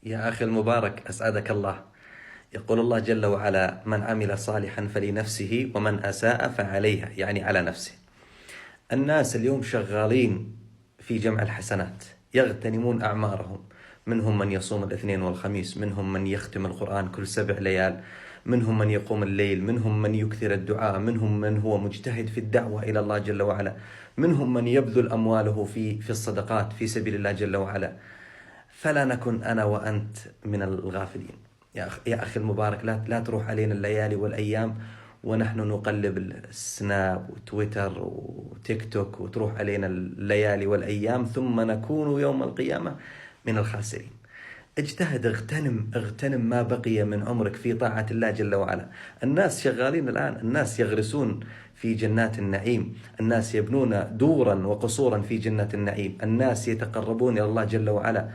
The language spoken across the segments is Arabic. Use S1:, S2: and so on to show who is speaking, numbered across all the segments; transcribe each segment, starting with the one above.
S1: يا أخي المبارك أسعدك الله. يقول الله جل وعلا: من عمل صالحا فلنفسه ومن أساء فعليها، يعني على نفسه. الناس اليوم شغالين في جمع الحسنات، يغتنمون أعمارهم. منهم من يصوم الاثنين والخميس، منهم من يختم القرآن كل 7 ليال، منهم من يقوم الليل، منهم من يكثر الدعاء، منهم من هو مجتهد في الدعوة إلى الله جل وعلا، منهم من يبذل أمواله في الصدقات في سبيل الله جل وعلا. فلا نكن أنا وأنت من الغافلين. يا أخي المبارك، لا تروح علينا الليالي والأيام ونحن نقلب السناب وتويتر وتيك توك، وتروح علينا الليالي والأيام ثم نكون يوم القيامة من الخاسرين. اجتهد، اغتنم ما بقي من عمرك في طاعة الله جل وعلا. الناس شغالين الآن، الناس يغرسون في جنات النعيم، الناس يبنون دورا وقصورا في جنات النعيم، الناس يتقربون إلى الله جل وعلا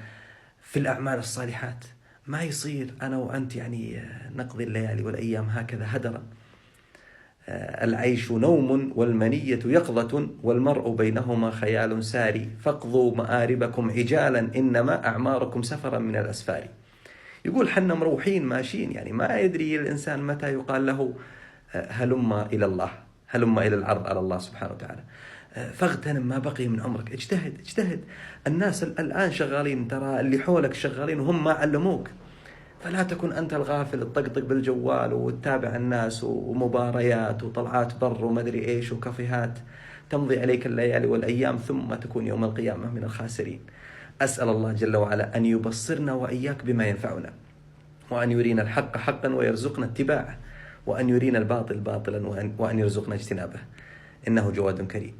S1: في الأعمال الصالحات. ما يصير أنا وأنت يعني نقضي الليالي والأيام هكذا هدرا. العيش نوم والمنية يقظة، والمرء بينهما خيال ساري، فاقضوا مآربكم عجالا إنما أعماركم سفرا من الأسفار. يقول حنا مروحين ماشيين، يعني ما يدري الإنسان متى يقال له هلم إلى الله، هلم إلى العرض على الله سبحانه وتعالى. فاغتنم ما بقي من عمرك، اجتهد. الناس الآن شغالين، ترى اللي حولك شغالين وهم ما علموك. فلا تكن أنت الغافل الطقطق بالجوال وتتابع الناس ومباريات وطلعات بر ومدري إيش وكافيهات. تمضي عليك الليالي والأيام ثم تكون يوم القيامة من الخاسرين. أسأل الله جل وعلا أن يبصرنا وإياك بما ينفعنا، وأن يرينا الحق حقا ويرزقنا اتباعه، وأن يرينا الباطل باطلا وأن يرزقنا اجتنابه، إنه جواد كريم.